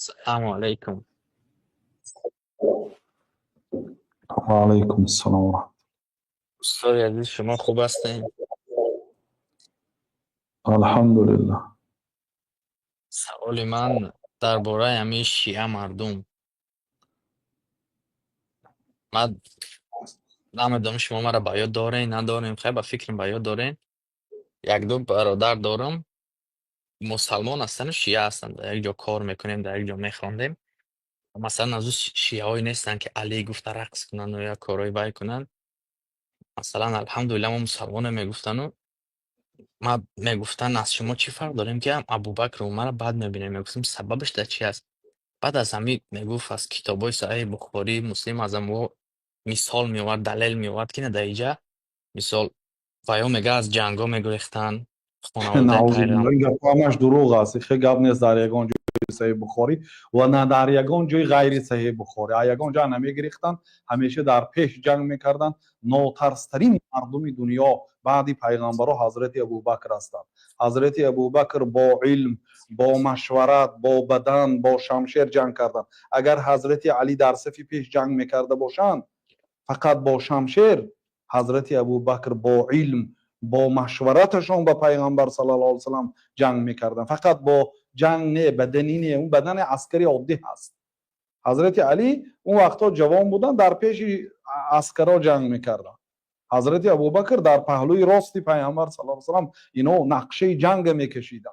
السلام علیکم. و علیکم السلام و رحمت استاد عزیز شما خوب هستین؟ الله. الحمدلله. سوال من درباره همه شیعه مردم. من نمیدونم شما مرا به یاد دارین ندارین، خیلی به فکرم به یاد دارین. یک دو برادر دارم، مسلمان هستن و شیعه هستن، در یک جا کار میکنیم، در یک جا میخواندیم. مثلا از اون شیعه های نیستن که علی گفته رقص کنن و یا کارهای بای کنن. مثلا الحمدلله ما مسلمان میگفتن و ما میگفتن از شما چی فرق داریم که هم ابوبکر و عمر رو بد میبینیم. میگفتیم سببش در چی است. بعد از همین میگفت از کتابای صحیح بخاری مسلم از همو مثال میوارد، دلیل میوارد که نه در اینجا مثال ویا میگه از جنگا میگریختن خانواده نعوذ بالله. پیغمبر. این گپ همش دروغ است. خیلی گپ نیست در یگان جای صحیح بخاری و نه در یگان جای غیر صحیح بخاری. یگان جا نمیگریختن، همیشه در پیش جنگ میکردن. ناترسترین مردم دنیا بعد پیغمبر حضرت ابوبکر هستند. حضرت ابوبکر با علم، با مشورت، با بدن، با شمشیر جنگ کردند. اگر حضرت علی در صف پیش جنگ میکرده باشند فقط با شمشیر، حضرت ابوبکر با علم، با مشورتشون با پیغمبر صلی الله علیه و سلم جنگ میکردن. فقط با جنگ نه، بدنی نه، اون بدن عسکری عادی هست. حضرت علی اون وقتا جوان بودن، در پیش عسکرا جنگ میکردن. حضرت ابوبکر در پهلوی راستی پیغمبر صلی الله علیه و سلم اینو نقشه جنگ میکشیدن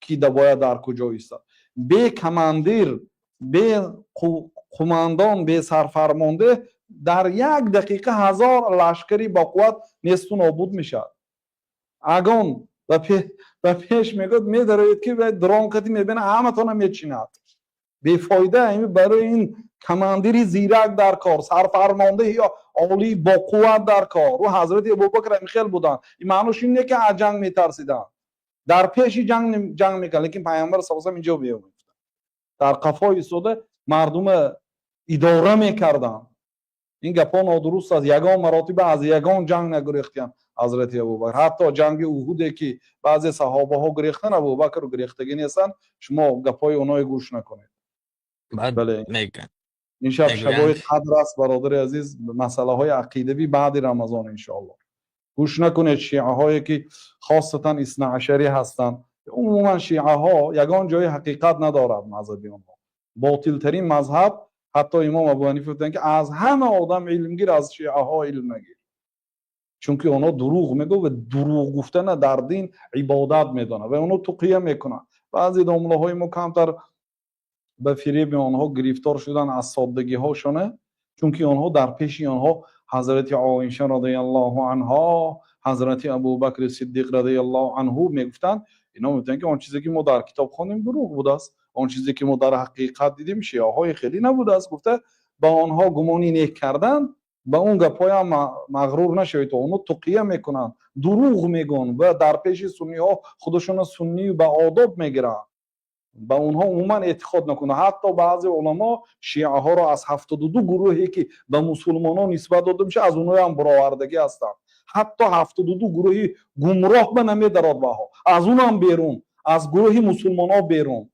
کی باید در کجا ایستاد. به کماندیر، به قماندان، به سرفرمانده در یک دقیقه 1000 لشکری با قوت نیست و نابود میشد. اگان و پیش میگد میدارید که درون کتی میبینه همه تانه میچیند. بیفایده همی برای این کماندیری زیرک در کار، سرفرمانده یا عالی با قوت در کار. و حضرت ابوبکر هم خیلی بودن. این معنیش اینه که از جنگ میترسیدن، در پیش جنگ میکنن. لیکن پیامبر صلی الله علیه و اینجا بیامد در قفای ایستاده مردم اداره میکردن. این گپا نادرست است. یگان مراتب از یگان جنگ نگریختن حضرت ابوبکر. حتی جنگ احد که بعضی صحابه ها گریختن، ابوبکر رو گریختگی نیستن. شما گپای اونای گوش نکنید. بعد بله، میگن این شب میگویند شبای قدر است برادر عزیز. مسئله های عقیدوی بعد رمضان ان شاء الله گوش نکنید. شیعه هایی که خاصتا اثنا عشری هستند، عموما شیعه ها یگان جای حقیقت ندارد. مذهب اونها باطل ترین مذهب. حتی امام ابو حنیفه گفتن که از همه آدم علمگیر از شیعه ها علم نگیر، چون که اونا دروغ میگن و دروغ گفتن در دین عبادت میدونن و اونا تقیه میکنن. بعضی دامله های ما کمتر به فریب آنها گرفتار شدن از سادگی هاشونه، چون که آنها در پیش آنها حضرت عایشه رضی الله عنها، حضرت ابوبکر صدیق رضی الله عنه میگفتن. اینا میگفتن که آن چیزی که ما در کتاب خوانیم دروغ بوده است، آن چیزی که ما در حقیقت دیدیم شیعه های خیلی نبوده است. گفته با آنها گمانی نیک کردن، با اون گپای هم مغرور نشوید. اونها تقیه میکنن، دروغ میگن و در پیش سنی ها خودشون سنی به آداب میگیرن. با اونها عموما اعتقاد نکنه. حتی بعضی علما شیعه ها را از 72 گروهی که به مسلمانان نسبت داده میشه از اونها هم برآوردگی هستند. حتی 72 گروهی گمراه به نام درات بها از اون هم بیرون، از گروه مسلمان ها بیرون.